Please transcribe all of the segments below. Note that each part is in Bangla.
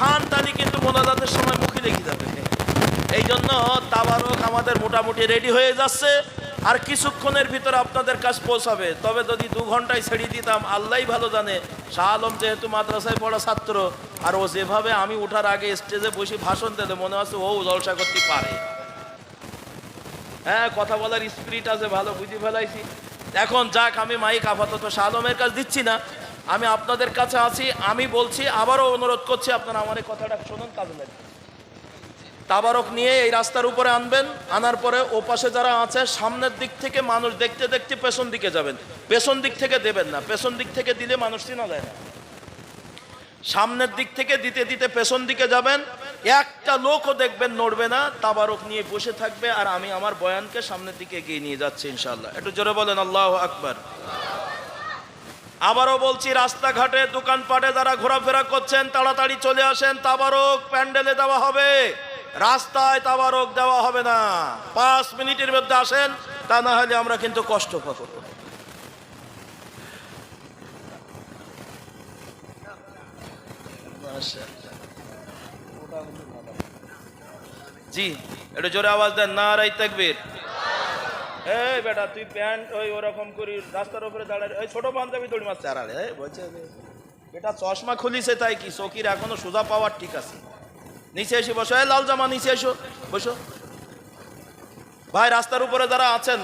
খানদানি কিন্তু মোনাজাতের সময় মুখে লেগে যাবে। এই জন্য তাবারক আমাদের মোটামুটি রেডি হয়ে যাচ্ছে, আর কিছুক্ষণের ভিতরে আপনাদের কাছে পৌঁছাবে। তবে যদি 2 ঘন্টায় ছেড়ে দিতাম, আল্লাহই ভালো জানে। শাহ আলম যেহেতু মাদ্রাসায় পড়া ছাত্র, আর ও যেভাবে আমি ওঠার আগে স্টেজে বসে ভাষণ দিতে মনে হচ্ছে ও জলসা করতে পারে। হ্যাঁ, কথা বলার স্পিরিট আছে, ভালো বুঝে ফেলাইছি। এখন যাক, আমি মাইক আপাতত শাহ আলমের কাছে দিচ্ছি না, আমি আপনাদের কাছে আছি। আমি বলছি, আবারও অনুরোধ করছি, আপনারা আমার এই কথাটা শুনুন, কাজে লাগবে। তাবারক নিয়ে এই রাস্তার উপরে আনবেন, আনার পরে ও পাশে যারা আছে সামনের দিক থেকে মানুষ দেখতে দেখতে পেছন দিকে যাবেন। পেছন দিক থেকে দেবেন না, পেছন দিক থেকে দিলে মানুষ চিনা যায় না। সামনের দিক থেকে দিতে দিতে পেছন দিকে যাবেন। একটা লোকও দেখবেন নড়বে না, তাবারক নিয়ে বসে থাকবে, আর আমি আমার বয়ানকে সামনের দিকে এগিয়ে নিয়ে যাচ্ছি ইনশাআল্লাহ। একটু জোরে বলেন আল্লাহু আকবার। আবারও বলছি, রাস্তাঘাটে দোকানপাটে যারা ঘোরাফেরা করছেন তাড়াতাড়ি চলে আসেন, তাবারক প্যান্ডেলে দেওয়া হবে, রাস্তায় তাবারক দেওয়া হবে না। 5 মিনিটের মধ্যে আসেন, তা না হলে আমরা কিন্তু কষ্ট পাবো। জি, একটু জোরে আওয়াজ দেন, নারায়ে তাকবীর। এই বেটা, তুই প্যান্ট ওই ওরকম করি রাস্তার উপরে দাঁড়ায়, ওই ছোট পাঞ্জাবি দড়ি মারছে আড়ালে। বলছে বেটা চশমা খুলিছে তাই কি, চকির এখনো সোজা পাওয়ার ঠিক আছে। নিচে এসে বসো, এই লাল জামা নিচে এসো, বসো। ভাই, রাস্তার উপরে যারা আছেন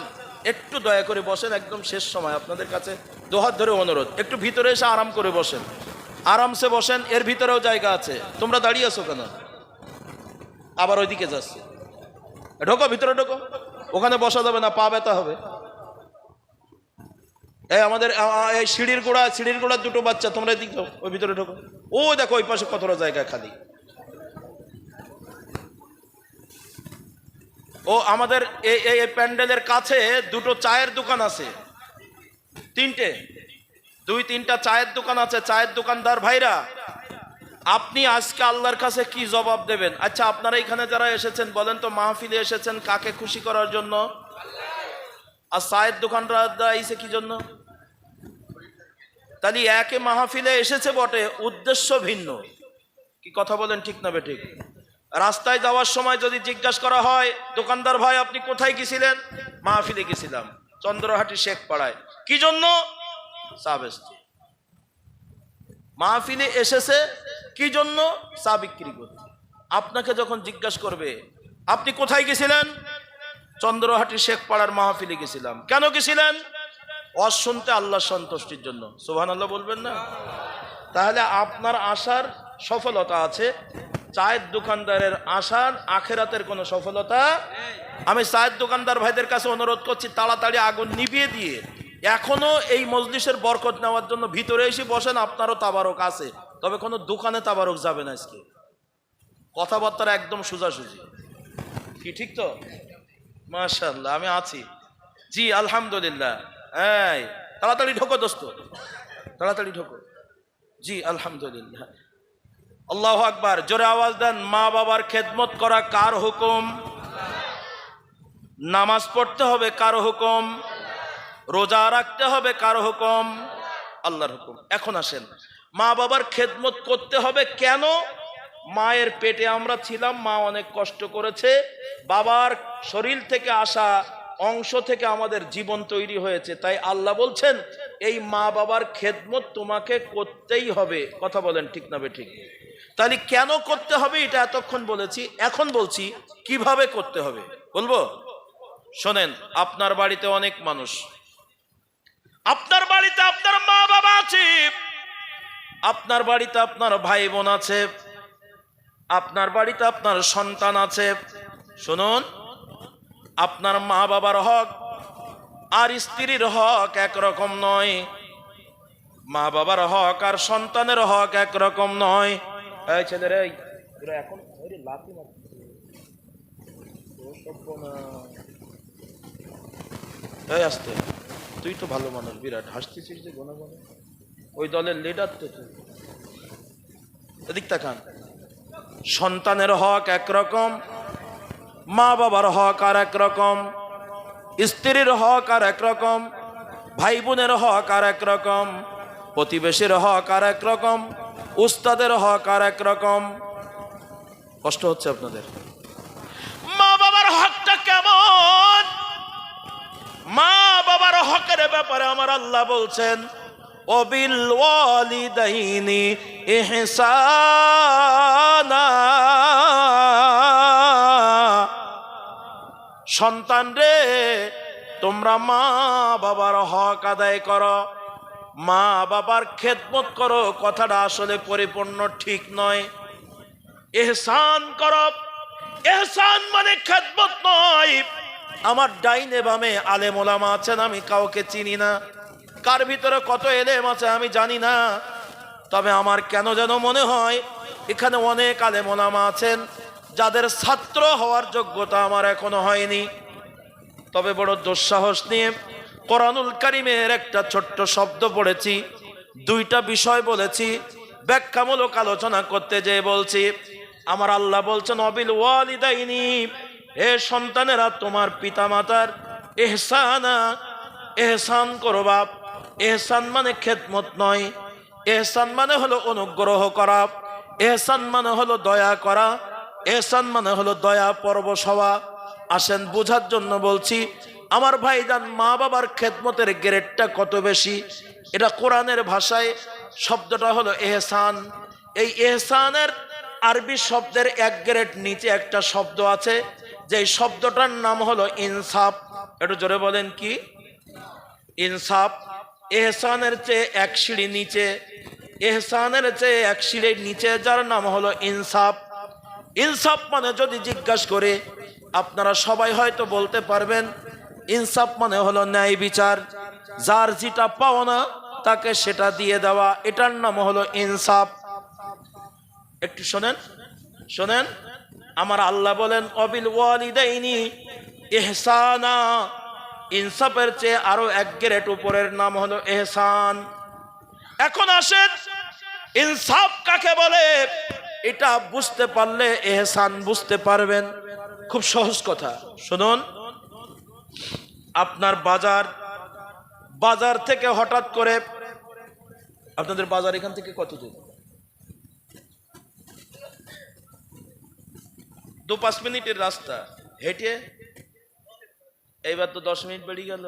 একটু দয়া করে বসেন, একদম শেষ সময় আপনাদের কাছে দুহাত ধরে অনুরোধ, একটু ভিতরে এসে আরাম করে বসেন, আরামসে বসেন। এর ভিতরেও জায়গা আছে, তোমরা দাঁড়িয়ে আছো কেন? আবার ওইদিকে যাচ্ছে, ঢোকো ভিতরে ঢোকো, ওখানে বসা যাবে না, পা ব্যথা হবে। এই আমাদের এই সিঁড়ির গোড়ার 2টো বাচ্চা, তোমরা এদিকে যাও, ওই ভিতরে ঢোকো। ও দেখো ওই পাশে কতটা জায়গা খালি। ও আমাদের এই প্যান্ডেলের কাছে 2টো চায়ের দোকান আছে, 2-3টা চায়ের দোকান আছে। চায়ের দোকানদার ভাইরা, আপনি আজকে আল্লাহর কাছে কি জবাব দেবেন? আচ্ছা, আপনারা এখানে যারা এসেছেন বলেন তো, মাহফিলে এসেছেন কাকে খুশি করার জন্য? আর চায়ের দোকানদাররা এসে কি জন্য? তাহলে একে মাহফিলে এসেছে বটে, উদ্দেশ্য ভিন্ন। কি কথা বলেন, ঠিক না বেঠিক? রাস্তায় যাওয়ার সময় যদি জিজ্ঞাসা করা হয়, দোকানদার ভাই আপনি কোথায় গেছিলেন? মাহফিলে গেছিলাম, চন্দ্রহাটি শেখ পাড়ায়। কি জন্য? চা বেচতে। মাহফিলে এসেছে কি জন্য? চা বিক্রি করতে। আপনাকে যখন জিজ্ঞাসা করবে আপনি কোথায় গেছিলেন? চন্দ্রহাটি শেখ পাড়ার মাহফিলে গেছিলাম। কেন গেছিলেন? ওয়াজ শুনতে, আল্লাহর সন্তুষ্টির জন্য। সুবহানাল্লাহ বলবেন না? তাহলে আপনার আশার সফলতা আছে, চায়ের দোকানদারের আশার আখেরাতের কোনো সফলতা। আমি চায়ের দোকানদার ভাইদের কাছে অনুরোধ করছি, তাড়াতাড়ি আগুন নিভিয়ে দিয়ে এখনো এই মজলিসের বরকত নেওয়ার জন্য ভিতরে এসে বসেন। আপনারও তাবারক আছে, তবে কোনো দোকানে তাবারক যাবে না আজকে। কথাবার্তা একদম সোজাসুজি, কি ঠিক তো? মাশাআল্লাহ, আমি আছি। জি আলহামদুলিল্লাহ। এই তাড়াতাড়ি ঢোকো দোস্ত, তাড়াতাড়ি ঢোকো। জি আলহামদুলিল্লাহ। আল্লাহু আকবার। জোরে আওয়াজ দেন। মা বাবার খেদমত করা কার হুকুম? নামাজ পড়তে হবে কার হুকুম? রোজা রাখতে হবে কার হুকুম? আল্লাহর হুকুম। এখন আসেন, মা বাবার খেদমত করতে হবে কেন? মায়ের পেটে আমরা ছিলাম, মা অনেক কষ্ট করেছে, বাবার শরীর থেকে আসা অংশ থেকে আমাদের জীবন তৈরি হয়েছে। তাই আল্লাহ বলছেন এই মা বাবার খেদমত তোমাকে করতেই হবে। কথা বলেন, ঠিক না বেঠিক? তাহলে কেন করতে হবে এটা এতক্ষণ বলেছি, এখন বলছি কিভাবে করতে হবে। বলবো, শোনেন। আপনার বাড়িতে অনেক মানুষ, আপনার বাড়িতে আপনার মা বাবা আছে, আপনার বাড়িতে আপনার ভাই বোন আছে, আপনার বাড়িতে আপনার সন্তান আছে। শুনুন, আপনার মা বাবার হক আর স্ত্রীর হক একরকম নয়, মা বাবার হক আর সন্তানের হক একরকম নয়। এই ছেলেরা, এখন লাথি মারছে, এই আসতে, তুই তো ভালো মানুষ, বিরাট হাসতেছিস যে গোনা গোনা, ওই দলের লিডার তো তুই। এদিক তাকান। সন্তানের হক একরকম, মা বাবার হক আর একরকম, স্ত্রীর হক আর একরকম, ভাই বোনের হক আর একরকম, প্রতিবেশীর হক আর একরকম, উস্তাদের হক আর একরকম। কষ্ট হচ্ছে আপনাদের? মা বাবার হকটা কেমন? মা বাবার হকের ব্যাপারে আমার আল্লাহ বলছেন ওবিল ওয়ালিদাইনি ইহসানা, সন্তান রে তোমরা মা বাবার হক আদায় করো, মা বাবার খেদমত করো। কথাটা আসলে পরিপূর্ণ ঠিক নয়। ইহসান করো, ইহসান মানে খেদমত নয়। আমার ডাইনে বামে আলেম ওলামা আছেন, আমি কাউকে চিনি না, কার ভিতরে কত এলেম আছে আমি জানি না, তবে আমার কেন যেন মনে হয় এখানে অনেক আলেম ওলামা আছেন যাদের ছাত্র হওয়ার যোগ্যতা আমার এখনো হয়নি। তবে বড় দুঃসাহস নিয়ে কোরআনুল কারীমের একটা ছোট্ট শব্দ পড়েছি, দুইটা বিষয় বলেছি, ব্যাখ্যামূলক আলোচনা করতে যেয়ে বলছি আমার আল্লাহ বলছেন অবিল ওয়ালিদাইনি, হে সন্তানেরা তোমার পিতামাতার ইহসানা, ইহসান করো বাপ। ইহসান মানে খেদমত নয়, ইহসান মানে হলো অনুগ্রহ করা, ইহসান মানে হলো দয়া করা, ইহসান মানে হলো দয়া পরবশ হওয়া। আসেন বোঝার জন্য বলছি আমার ভাইজান, মা বাবার খেদমতের গ্রেডটা কত বেশি। এটা কোরআনের ভাষায় শব্দটা হলো ইহসান। এই ইহসানের আরবি শব্দের এক গ্রেড নিচে একটা শব্দ আছে, যে শব্দটার নাম হলো ইনসাফ। একটু জোরে বলেন কি? ইনসাফ। ইহসানের চেয়ে এক সিঁড়ি নিচে, ইহসানের চেয়ে এক সিঁড়ির নিচে যার নাম হলো ইনসাফ। ইনসাফ মানে যদি জিজ্ঞাসা করে আপনারা সবাই হয়তো বলতে পারবেন ইনসাফ মানে হলো ন্যায় বিচার, যার যেটা পাওনা তাকে সেটা দিয়ে দেওয়া, এটার নাম হলো ইনসাফ। একটু শোনেন, শোনেন, আমার আল্লাহ বলেন অবিল ওয়ালিদাইনি ইহসানা, ইনসাফের চেয়ে আরো এক গ্রেড উপরের নাম হলো ইহসান। এখন আসেন ইনসাফ কাকে বলে এটা বুঝতে পারলে ইহসান বুঝতে পারবেন। খুব সহজ কথা শুনুন, আপনার বাজার থেকে হঠাৎ করে, আপনাদের বাজার এখান থেকে কত দূর? 2-5 মিনিটের রাস্তা হেঁটে, এইবার তো 10 মিনিট বেরিয়ে গেল।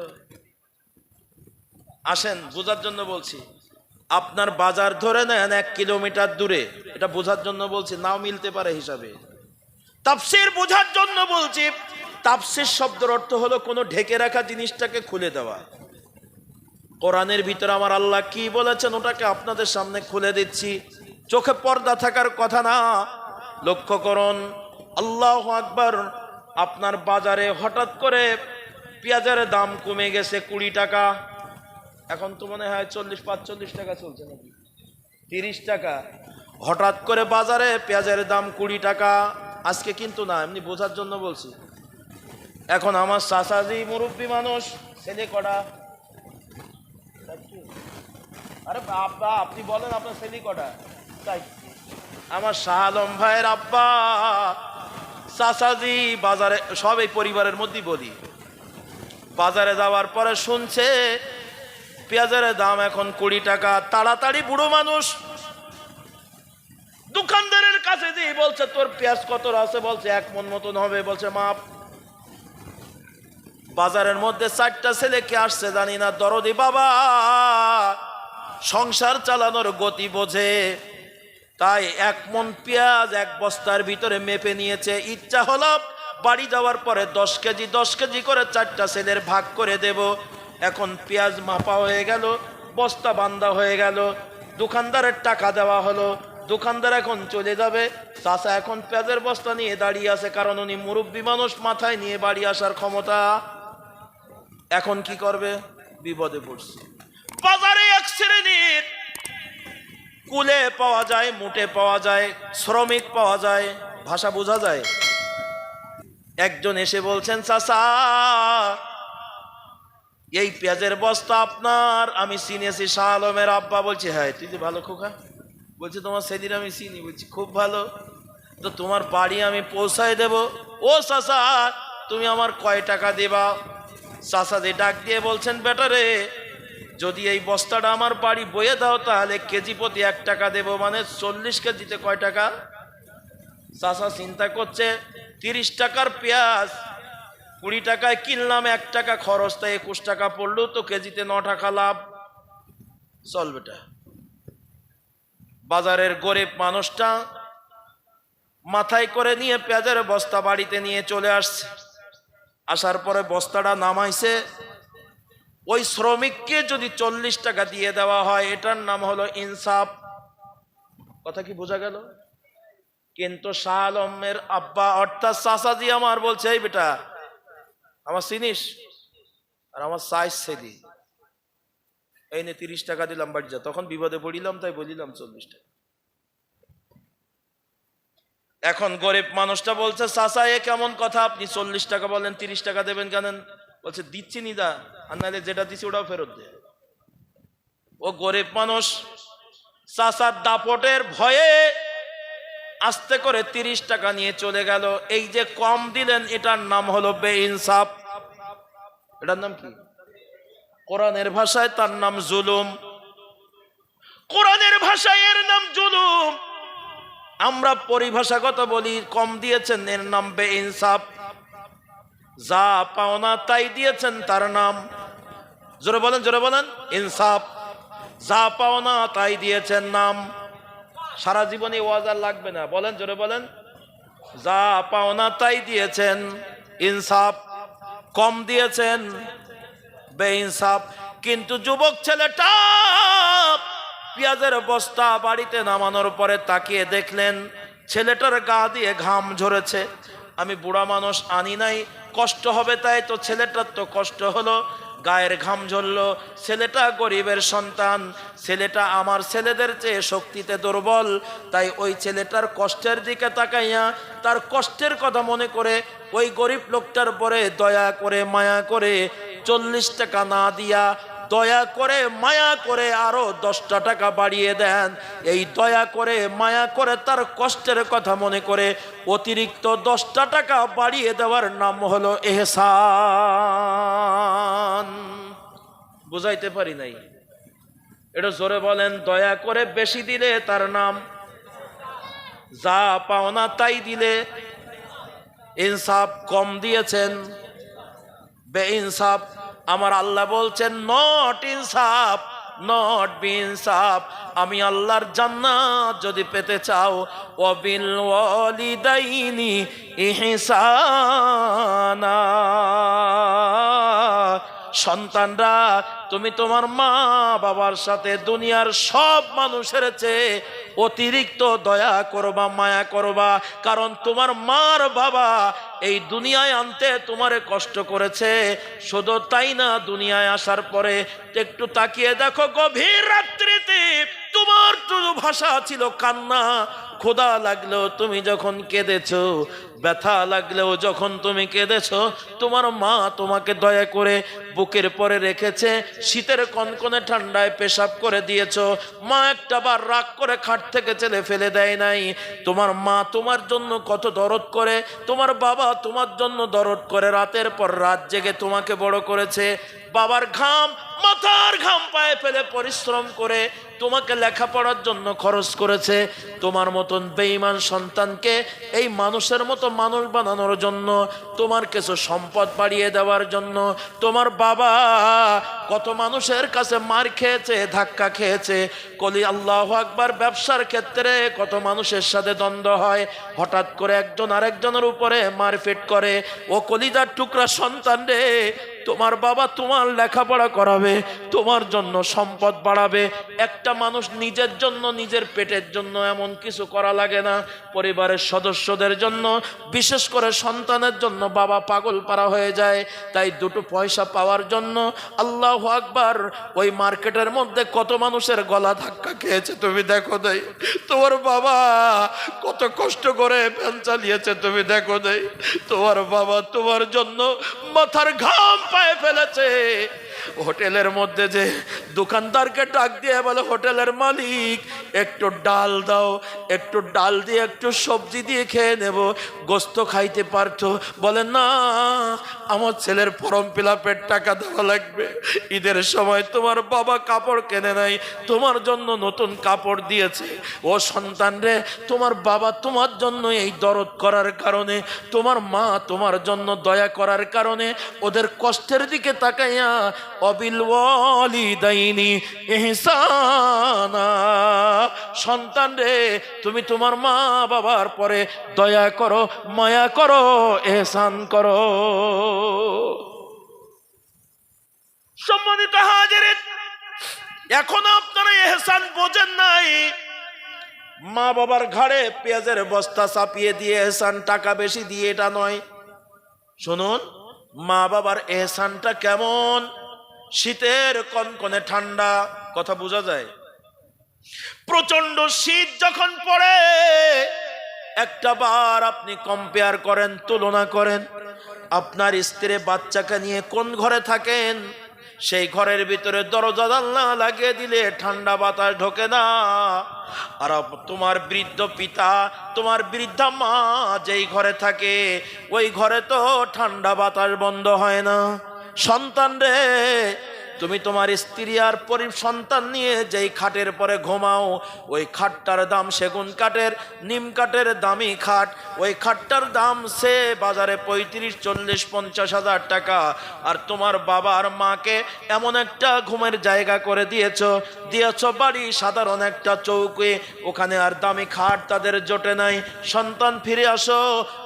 আসেন বোঝার জন্য বলছি, আপনার বাজার ধরে নেন 1 কিলোমিটার দূরে, এটা বোঝার জন্য বলছি, নাও মিলতে পারে হিসাবে। তাফসীর বোঝার জন্য বলছি, তাফসীর শব্দের অর্থ হলো কোনো ঢেকে রাখা জিনিসটাকে খুলে দেওয়া। কোরআনের ভিতরে আমার আল্লাহ কি বলেছেন ওটাকে আপনাদের সামনে খুলে দিচ্ছি, চোখে পর্দা থাকার কথা না। লক্ষ্য করুন, আল্লাহু আকবার। আপনার বাজারে হঠাৎ করে পেঁয়াজের দাম কমে গেছে 20 টাকা, এখন তো মনে হয় 40-45 টাকা চলছে নাকি 30 টাকা। হঠাৎ করে বাজারে পেঁয়াজের দাম 20 টাকা, আজকে কিন্তু না, এমনি বোঝার জন্য বলছি। এখন আমার চাচাজি মুরব্বী মানুষ, ছেলে কটা? আরে আব্বা আপনি বলেন আপনার ছেলে কটা? তাই আমার শাহ আলম ভাইয়ের আব্বা চাচাজি বাজারে, সব এই পরিবারের মধ্যেই বলি, বাজারে যাওয়ার পরে শুনছে পেঁয়াজের দাম এখন 20 টাকা। তাড়াতাড়ি বুড়ো মানুষ দোকানদারের কাছে দিয়ে বলছে তোর পেঁয়াজ কত আছে? বলছে 1 মণ মতন হবে। বলছে মাপ। বাজারের মধ্যে 4টা ছেলে কে আসছে জানি না, দরদি বাবা, সংসার চালানোর গতি বোঝে, তাই 1 মণ পেঁয়াজ 1 বস্তার ভিতরে মেপে নিয়েছে। ইচ্ছা হলো বাড়ি যাওয়ার পরে 10 কেজি করে 4টা ছেলের ভাগ করে দেব। এখন পেঁয়াজ মাপা হয়ে গেল, বস্তা বান্ধা হয়ে গেল, দোকানদারের টাকা দেওয়া হলো, দোকানদার এখন চলে যাবে। চাচা এখন পেঁয়াজের বস্তা নিয়ে দাঁড়িয়ে আছে, কারণ উনি মুরব্বী মানুষ, মাথায় নিয়ে বাড়ি আসার ক্ষমতা। এখন কি করবে? বিপদে পড়ছে। বাজারে এক শ্রেণীর কুলে পাওয়া যায়, মুটে পাওয়া যায়, শ্রমিক পাওয়া যায়, ভাষা বোঝা যায়। একজন এসে বলছেন চাচা এই পেঁয়াজের বস্তা আপনার? আমি চিনেছি শাহ আলমের আব্বা। বলছে হ্যাঁ। তুই যে ভালো খোকা। বলছে তোমার সেদিন আমি চিনি। বলছি খুব ভালো, তো তোমার বাড়ি আমি পৌঁছায় দেব। ও চাচা তুমি আমার কয় টাকা দেবা? চাচা যে ডাক দিয়ে বলছেন বেটা রে, যদি এই বস্তাটা আমার বাড়ি বয়ে দাও তাহলে কেজি প্রতি 1 টাকা দেবো, মানে 40 কেজিতে কয় টাকা? চাচা চিন্তা করছে 30 টাকার পেঁয়াজ 20 টাকায় কিনলাম, 1 টাকা খরচ, তাই 21 টাকা পড়লো, তো কেজিতে 9 টাকা লাভ। চল বেটা। বাজারের গরিব মানুষটা মাথায় করে নিয়ে পেঁয়াজের বস্তা বাড়িতে নিয়ে চলে আসছে। আসার পরে বস্তাটা নামাইছে। ওই শ্রমিককে যদি 40 টাকা দিয়ে দেওয়া হয়, এটার নাম হলো ইনসাফ। কথা কি বোঝা গেল? কিন্তু শাহ আলমের আব্বা অর্থাৎ চাচাজি আমার বলছে, এই বেটা আমার চিনিস আর আমার সাইজ ছেদি, এই নে 30 টাকা দিলাম, বাড়ি যা। তখন বিপদে পড়িলাম তাই বলিলাম 40 টাকা। এখন গরিব মানুষটা বলছে, চাচা এ কেমন কথা, আপনি 40 টাকা বলেন, 30 টাকা দেবেন কেন? বলছে দিচ্ছি নিদা, আর নাহলে যেটা দিচ্ছি ওটাও ফেরত দে। ও গরিব মানুষ চাচার দাপটের ভয়ে আস্তে করে 30 টাকা নিয়ে চলে গেল। এই যে কম দিলেন, এটার নাম হলো বেইনসাফ। এটার নাম কি? কোরআনের ভাষায় তার নাম জুলুম। কোরআনের ভাষায় এর নাম জুলুম। আমরা পরিভাষাগত বলি কম দিয়েছেন, এর নাম বেইনসাফ। যা পাওনা তাই দিয়েছেন, তার নাম, জোরে বলেন জোরে বলেন, ইনসাফ। যা পাওনা তাই দিয়েছেন নাম। সারা জীবনে ওয়াজ আর লাগবে না, বলেন জোরে বলেন। যা পাওনা তাই দিয়েছেন ইনসাফ, কম দিয়েছেন বেইনসাফ। কিন্তু যুবক ছেলেটা পেঁয়াজের বস্তা বাড়িতে নামানোর পরে তাকিয়ে দেখলেন ছেলেটার গা দিয়ে ঘাম ঝরেছে। আমি বুড়া মানুষ আনি নাই, কষ্ট হবে তাই তো, ছেলেটার তো কষ্ট হলো, গায়ের ঘাম ঝরলো। ছেলেটা গরিবের সন্তান, ছেলেটা আমার ছেলেদের চেয়ে শক্তিতে দুর্বল, তাই ওই ছেলেটার কষ্টের দিকে তাকাইয়া তার কষ্টের কথা মনে করে ওই গরিব লোকটার পরে দয়া করে মায়া করে 40 টাকা না দিয়া দয়া করে মায়া করে আরো 10টা টাকা বাড়িয়ে দেন। এই দয়া করে মায়া করে তার কষ্টের কথা মনে করে অতিরিক্ত 10টা টাকা বাড়িয়ে দেওয়ার নাম হলো ইহসান। বুঝাইতে পারি নাই? এটা জোরে বলেন। দয়া করে বেশি দিলে তার নাম, যা পাওনা তাই দিলে ইনসাফ। কম দিয়েছেন বেইনসাফ। আমার আল্লাহ বলছেন নট ইনসাফ, নট বিইনসাফ। আমি আল্লাহর জান্নাত যদি পেতে চাও, ওয়াবিল ওয়ালিদাইনি ইহসানা। সন্তানরা, তুমি তোমার মা বাবার সাথে দুনিয়ার সব মানুষের চেয়ে অতিরিক্ত দয়া করবা, মায়া করবা। কারণ তোমার মার বাবা এই দুনিয়ায় আনতে তোমারে কষ্ট করেছে। শুধু তাই না, দুনিয়ায় আসার পরে একটু তাকিয়ে দেখো, গভীর রাত্রিতে তোমার ভাষা ছিল কান্না। ক্ষুধা লাগলেও তুমি যখন কেঁদেছো, ব্যথা লাগলেও যখন তুমি কেঁদেছো, তোমার মা তোমাকে দয়া করে বুকের পরে রেখেছে। শীতের কনকনে ঠান্ডায় পেশাব করে দিয়েছো, মা একটা বার রাগ করে খাট থেকে চেলে ফেলে দেয় নাই। তোমার মা তোমার জন্য কত দরদ করে, তোমার বাবা তোমার জন্য দরদ করে, রাতের পর রাত জেগে তোমাকে বড় করেছে। বাবার ঘাম, মাথার ঘাম পায়ে ফেলে পরিশ্রম করে তোমাকে লেখাপড়ার জন্য খরচ করেছে। তোমার মতন বেঈমান সন্তানকে এই মানুষের মতো মানুষ বানানোর জন্য, তোমার কিছু সম্পদ বাড়িয়ে দেওয়ার জন্য তোমার বাবা কত মানুষের কাছে মার খেয়েছে, ধাক্কা খেয়েছে। কলি আল্লাহু আকবার। ব্যবসার ক্ষেত্রে কত মানুষের সাথে দ্বন্দ্ব হয়, হঠাৎ করে একজন আরেকজনের উপরে মারপিট করে। ও কলিজার টুকরা সন্তান রে, তোমার বাবা তোমার লেখাপড়া করাবে, তোমার জন্য সম্পদ বাড়াবে। একটা মানুষ নিজের জন্য, নিজের পেটের জন্য এমন কিছু করা লাগে না। পরিবারের সদস্যদের জন্য, বিশেষ করে সন্তানের জন্য বাবা পাগল পারা হয়ে যায়। তাই দুটো পয়সা পাওয়ার জন্য, আল্লাহু আকবার, ওই মার্কেটের মধ্যে কত মানুষের গলা ধাক্কা খেয়েছে তুমি দেখো দেই। তোমার বাবা কত কষ্ট করে ভ্যান চালিয়েছে তুমি দেখো দেই। তোমার বাবা তোমার জন্য মাথার ঘাম পায়ে ফেলেছে। হোটেলের মধ্যে যে দোকানদারকে ডাক দিয়ে বলে, হোটেলের মালিক একটু ডাল দাও, একটু ডাল দিয়ে একটু সবজি দিয়ে খেয়ে নেব, গোস্ত খাইতে পারতো। বলে না, আমার ছেলের ফর্ম ফিলাপের টাকা দেওয়া লাগবে, ঈদের সময় তোমার বাবা কাপড় কেনে নাই, তোমার জন্য নতুন কাপড় দিয়েছে। ও সন্তান রে, তোমার বাবা তোমার জন্য এই দরদ করার কারণে, তোমার মা তোমার জন্য দয়া করার কারণে ওদের কষ্টের দিকে তাকাইয়া অবিল ওয়ালিদাইনি ইহসানা, সন্তান রে তুমি তোমার মা বাবার পরে দয়া করো, মায়া করো, ইহসান করো। সম্মানিত হাজিরিন, এখনো আপনারা ইহসান বোঝেন নাই। মা বাবার ঘাড়ে পেঁয়াজের বস্তা চাপিয়ে দিয়ে এহসান, টাকা বেশি দিয়ে, এটা নয়। শুনুন, মা বাবার এহসানটা কেমন। শীতের কনকনে ঠান্ডা, কথা বোঝা যায়। প্রচন্ড শীত যখন পড়ে, একটা বার আপনি কম্পেয়ার করেন, তুলনা করেন, আপনার স্ত্রী বাচ্চাকে নিয়ে কোন ঘরে থাকেন, সেই ঘরের ভিতরে দরজা জানলা লাগিয়ে দিলে ঠান্ডা বাতাস ঢোকে না। আর তোমার বৃদ্ধ পিতা, তোমার বৃদ্ধা মা যেই ঘরে থাকে, ওই ঘরে তো ঠান্ডা বাতাস বন্ধ হয় না। সন্তান রে, তুমি তোমার স্ত্রী আর সন্তান নিয়ে যেই খাটের পরে ঘুমাও, ওই খাটটার দাম সেগুন কাঠের, নিম কাঠের দামি খাট, ওই খাটটার দাম সে বাজারে 35, 40, 50 হাজার টাকা। আর তোমার বাবা আর মাকে এমন একটা ঘুমের জায়গা করে দিয়েছ বাড়ি সাধারণ একটা চৌকি, ওখানে আর দামি খাট তাদের জোটে নাই। সন্তান ফিরে আসো,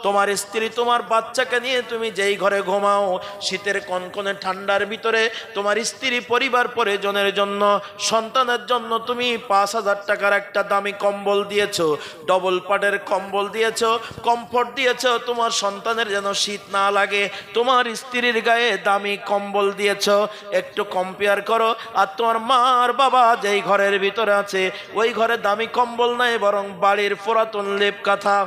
তোমার স্ত্রী তোমার বাচ্চাকে নিয়ে তুমি যেই ঘরে ঘুমাও, শীতের কনকনে ঠান্ডার ভিতরে তোমার স্ত্রী পরিবার পরিজনের জন্য, সন্তানের জন্য তুমি 5,000 টাকার একটা দামি কম্বল দিয়েছো, ডবল পাটের কম্বল দিয়েছো, কমফোর্ট দিয়েছো, তোমার সন্তানের যেন শীত না লাগে। তোমার স্ত্রীর গায়ে দামি কম্বল দিয়েছো, একটু কম্পেয়ার করো। আর তোমার মার বাবা যেই ঘরের ভিতরে আছে, ওই ঘরে দামি কম্বল নাই, বরং বাড়ির পুরাতন লেপ কাঁথা।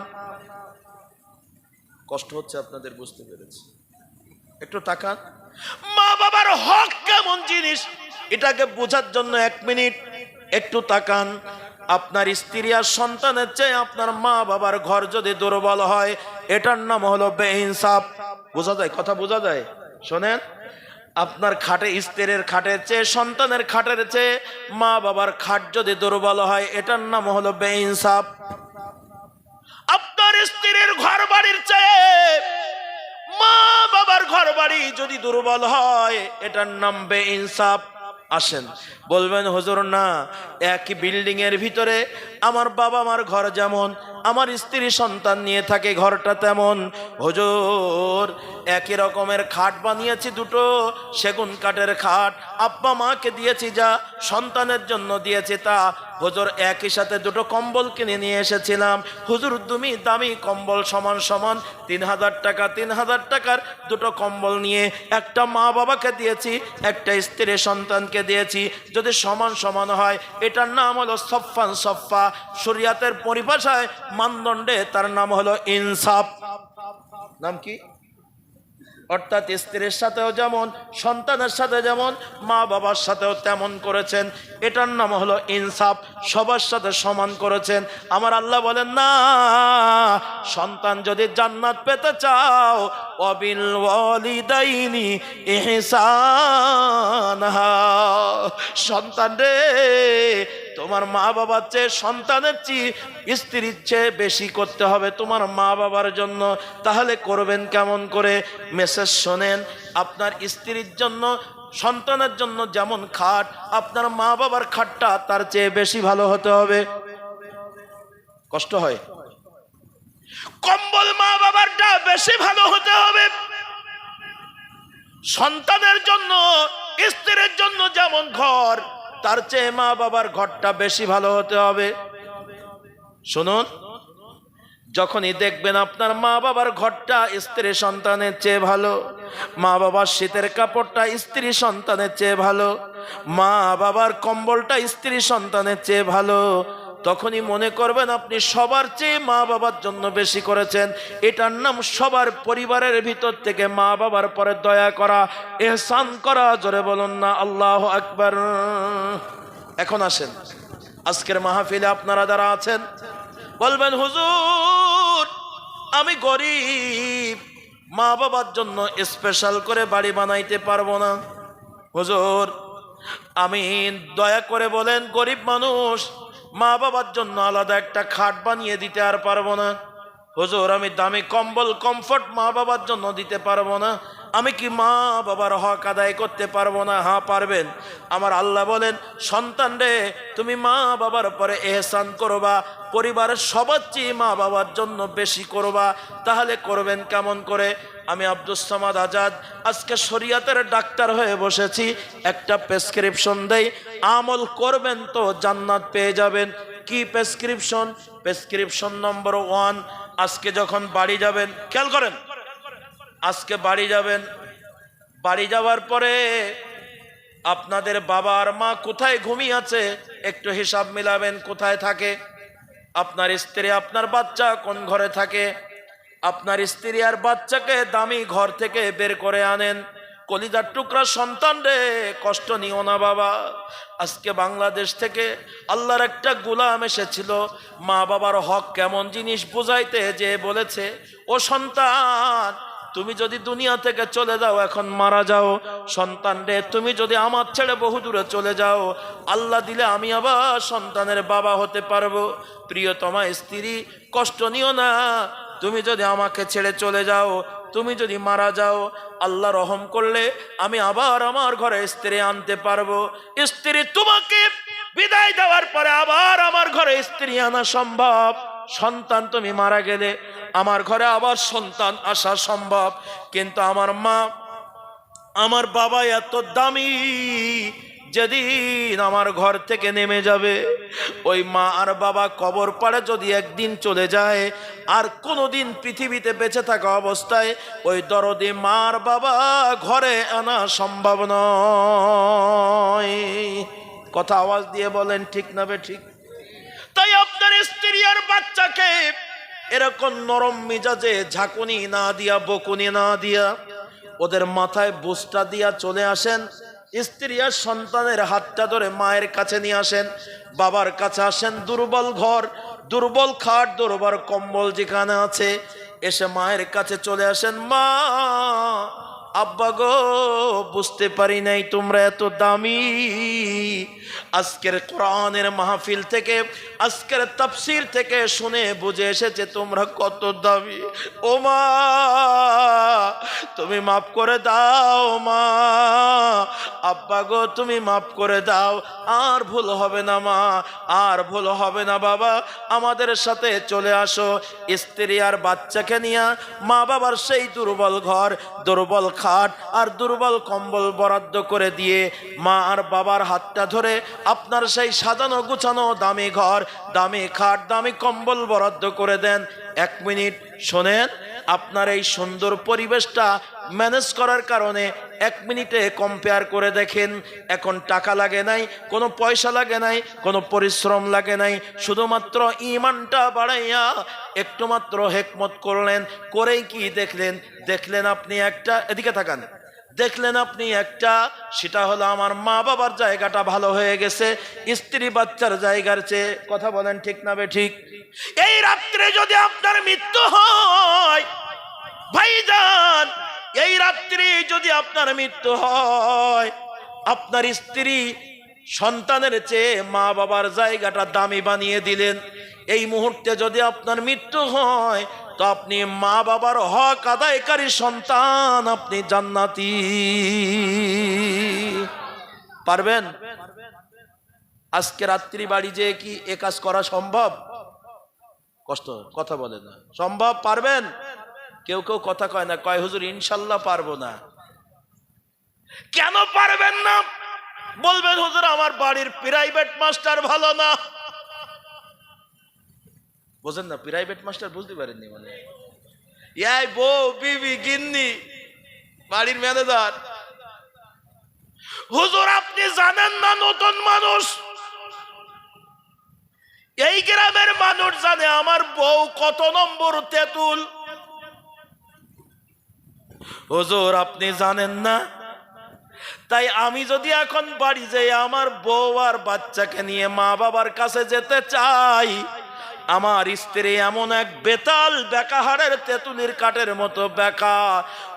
কষ্ট হচ্ছে আপনাদের, বুঝতে পেরেছি। একটু তাকান, মা বাবার হক কেমন জিনিস, এটাকে বোঝার জন্য 1 মিনিট একটু তাকান। আপনার স্ত্রী আর সন্তানের চেয়ে আপনার মা বাবার ঘর যদি দুর্বল হয়, এটার নাম হলো বেইনসাফ। বোঝা যায়, কথা বোঝা যায়? শোনেন, আপনার খাটে, স্ত্রীর খাটের চেয়ে, সন্তানের খাটের চেয়ে মা বাবার খাট যদি দুর্বল হয়, এটার নাম হলো বেইনসাফ। আপনার স্ত্রীর ঘর বাড়ির চেয়ে মা বাবার ঘর বাড়ি যদি দুর্বল হয়, এটার নাম বেইনসাফ। আসেন, বলবেন হুজুর না, একই বিল্ডিং এর ভিতরে আমার বাবা মার ঘর যেমন, আমার স্ত্রী সন্তান নিয়ে থাকে ঘরটা তেমন। হুজুর, একই রকমের খাট বানিয়েছি, দুটো সেগুন কাঠের খাট, আব্বা মাকে দিয়েছি যা, সন্তানের জন্য দিয়েছি তা। হুজুর, একই সাথে দুটো কম্বল কিনে নিয়ে এসেছিলাম। হুজুর, তুমি দামি কম্বল সমান সমান 3,000 টাকা, 3,000 টাকার দুটো কম্বল নিয়ে একটা মা বাবাকে দিয়েছি, একটা স্ত্রী সন্তানকে দিয়েছি। যদি সমান সমান হয়, এটার নাম হলো সফান সফা। শরিয়াতের পরিভাষায়, মানদণ্ডে তার নাম হলো ইনসাফ। নাম কি? অর্থাৎ স্ত্রীর সাথেও যেমন, সন্তানের সাথে যেমন, মা বাবার সাথেও তেমন করেছেন, এটার নাম হলো ইনসাফ। সবার সাথে সমান করেছেন। আমার আল্লাহ বলেন না, সন্তান যদি জান্নাত পেতে চাও, ওয়াবিল ওয়ালিদাইনি ইহসানা, সন্তান রে, তোমার মা বাবার চেয়ে, সন্তানের চেয়ে, স্ত্রীর চেয়ে বেশি করতে হবে তোমার মা বাবার জন্য। তাহলে করবেন কেমন করে? মেসেজ শোনেন, আপনার স্ত্রীর জন্য, সন্তানের জন্য যেমন খাট, আপনার মা বাবার খাটটা তার চেয়ে বেশি ভালো হতে হবে। কষ্ট হয়? কম্বল মা বাবারটা বেশি ভালো হতে হবে। সন্তানের জন্য, স্ত্রীর জন্য যেমন ঘর, তার চেয়ে মা বাবার ঘরটা বেশি ভালো হতে হবে। শুনুন, যখনই দেখবেন আপনার মা বাবার ঘরটা স্ত্রী সন্তানের চেয়ে ভালো, মা বাবার শীতের কাপড়টা স্ত্রী সন্তানের চেয়ে ভালো, মা বাবার কম্বলটা স্ত্রী সন্তানের চেয়ে ভালো, তখনই মনে করবেন আপনি সবার চেয়ে মা বাবার জন্য বেশি করেছেন। এটার নাম সবার পরিবারের ভিতর থেকে মা বাবার পরে দয়া করা, ইহসান করা। জোরে বলুন না আল্লাহু আকবার। এখন আসেন, আজকের মাহফিলে আপনারা যারা আছেন বলবেন, হুজুর আমি গরিব, মা বাবার জন্য স্পেশাল করে বাড়ি বানাইতে পারবো না। হুজুর আমি দয়া করে বলেন, গরিব মানুষ, মা বাবার জন্য আলাদা একটা খাট বানিয়ে দিতে আর পারবো না। হুজুর আমি দামি কম্বল কমফর্ট মা বাবার জন্য দিতে পারবো না। আমি কি মা বাবার হক আদায় করতে পারবো না? হ্যাঁ পারবেন। আমার আল্লাহ বলেন, সন্তান রে তুমি মা বাবার পরে এহসান করবা, পরিবারের সবার চেয়ে মা বাবার জন্য বেশি করবা। তাহলে করবেন কেমন করে? আমি আব্দুস সামাদ আজাদ আজকে শরিয়াতের ডাক্তার হয়ে বসেছি, একটা প্রেসক্রিপশন দেই, আমল করবেন তো জান্নাত পেয়ে যাবেন। কি প্রেসক্রিপশন? প্রেসক্রিপশন নম্বর 1, আজকে যখন বাড়ি যাবেন, খেয়াল করেন, আজকে বাড়ি যাবেন, বাড়ি যাওয়ার পরে আপনাদের বাবা আর মা কোথায় ঘুমিয়ে আছে একটু হিসাব মিলাবেন। কোথায় থাকে? আপনার স্ত্রী আপনার বাচ্চা কোন ঘরে থাকে? আপনার স্ত্রী আর বাচ্চাকে দামি ঘর থেকে বের করে আনেন। কলিজার টুকরা সন্তান রে, কষ্ট নিও না বাবা। আজকে বাংলাদেশ থেকে আল্লাহর একটা গোলাম এসেছিল, মা বাবার হক কেমন জিনিস বুঝাইতে যে বলেছে, ও সন্তান তুমি যদি দুনিয়া থেকে চলে যাও, এখন মারা যাও, সন্তান রে তুমি যদি আমার ছেড়ে বহু দূরে চলে যাও, আল্লাহ দিলে আমি আবার সন্তানের বাবা হতে পারবো। প্রিয়তমা স্ত্রী কষ্ট নিও না, তুমি যদি আমাকে ছেড়ে চলে যাও, তুমি যদি মারা যাও, আল্লাহ রহম করলে আমি আবার আমার ঘরে স্ত্রী আনতে পারবো। স্ত্রী তোমাকে বিদায় দেওয়ার পরে আবার আমার ঘরে স্ত্রী আনা সম্ভব। সন্তান তুমি মারা গেলে আমার ঘরে আবার সন্তান আসা সম্ভব। কিন্তু আমার মা আমার বাবা এত দামি, যেদিন আমার ঘর থেকে নেমে যাবে, ওই মা আর বাবা কবর পাড়ে যদি একদিন চলে যায়, আর কোনোদিন পৃথিবীতে বেঁচে থাকা অবস্থায় ওই দরদি মা আর বাবা ঘরে আনা সম্ভব নয়। কথা আওয়াজ দিয়ে বলেন, ঠিক না বে ঠিক? তাই আপনার স্ত্রী আর বাচ্চাকে এরকম নরম মিজাজে ঝাঁকুনি না দিয়া, বকুনি না দিয়া, ওদের মাথায় বুসটা দিয়া চলে আসেন। স্ত্রী আর সন্তানের হাতটা ধরে মায়ের কাছে নিয়ে আসেন, বাবার কাছে আসেন। দুর্বল ঘর, দুর্বল খাট, দুর্বল কম্বল যেখানে আছে, এসে মায়ের কাছে চলে আসেন। মা, আব্বা গো, বুঝতে পারি নাই তোমরা এত দামি। আজকের কোরআনের মাহফিল থেকে, আজকের তাফসীর থেকে শুনে বুঝে এসেছে তোমরা কত দামি। ও মা, তুমি মাফ করে দাও মা। আব্বা গো, তুমি মাফ করে দাও, আর ভুল হবে না মা, আর ভুল হবে না বাবা, আমাদের সাথে চলে আসো। স্ত্রী আর বাচ্চাকে নিয়ে মা বাবার সেই দুর্বল ঘর, দুর্বল খাট আর দুর্বল কম্বল বরাদ্দ করে দিয়ে মা আর বাবার হাতটা ধরে আপনার সেই সাজানো গুছানো দামি ঘর, দামি খাট, দামি কম্বল বরাদ্দ করে দেন। 1 মিনিট শোনেন, আপনার এই সুন্দর পরিবেশটা ম্যানেজ করার কারণে 1 মিনিটে কম্পেয়ার করে দেখেন। এখন টাকা লাগে নাই, কোনো পয়সা লাগে নাই, কোনো পরিশ্রম লাগে নাই, শুধুমাত্র ঈমানটা বাড়াইয়া একটু মাত্র হিকমত করলেন। করেই কি দেখলেন? দেখলেন আপনি একটা, এদিকে তাকান, দেখলেন আপনি একটা, সেটা হলো আমার মা বাবার জায়গাটা ভালো হয়ে গেছে স্ত্রী বাচ্চার জায়গার চেয়ে। কথা বলেন, ঠিক না বে ঠিক? এই রাত্রে যদি আপনার মৃত্যু হয় ভাইজান, এই রাত্রে যদি আপনার মৃত্যু হয়, আপনার স্ত্রী সন্তানের চেয়ে মা বাবার জায়গাটা দামি বানিয়ে দিলেন। এই মুহূর্তে যদি আপনার মৃত্যু হয়, তো আপনি মা বাবার হক আদায়কারী সন্তান, আপনি জান্নাতি। পারবেন? আজকে রাত্রি বাড়ি যেয়ে কি এ কাজ করা সম্ভব? কষ্ট, কথা বলে না, সম্ভব? পারবেন? কেউ কেউ কথা কয় না, কয় হুজুর ইনশাল্লাহ পারবো না। কেন পারবেন না? বলবেন হুজুর আমার বাড়ির প্রাইভেট মাস্টার ভালো না। বোঝেন না? প্রাইভেট মাস্টার বুঝতে পারেননি? মানে এই বউ, বিবি, গিন্নি, বাড়ির ম্যানেজার। হুজুর আপনি জানেন না, নতুন মানুষ এই গ্রামের মানুষ জানে আমার বউ কত নম্বর তেঁতুল। হুজুর আপনি জানেন না? তাই আমি যদি এখন বাড়ি যাই আমার বউ আর বাচ্চাকে নিয়ে মা বাবার কাছে যেতে চাই, আমার স্ত্রী এমন এক বেতাল বেকাহারের তেঁতুলির কাঠের মতো বেকা,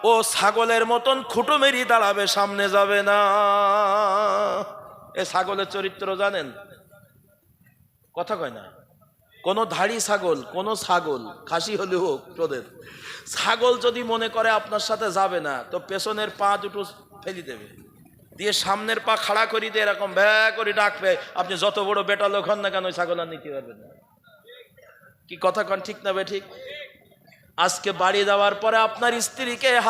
ও ছাগলের মতন খুঁটো মেরি দাঁড়াবে, সামনে যাবে না। এ ছাগলের চরিত্র জানেন? কথা কয় না। কোন ধাড়ি ছাগল, কোন ছাগল খাসি হলে হোক, তোদের ছাগল যদি মনে করে আপনার সাথে যাবে না, তো পেছনের পা দুটো ফেলি দেবে, দিয়ে সামনের পা খাড়া করি দিয়ে এরকম ভ্যা করে ডাকবে। আপনি যত বড় বেটা লোক হন না কেন, ওই ছাগল আর নিতে পারবেন না। কি কথা কন ঠিক না বে ঠিক? আজকে বাড়ি যাওয়ার পরে আপনার স্ত্রীকে হাত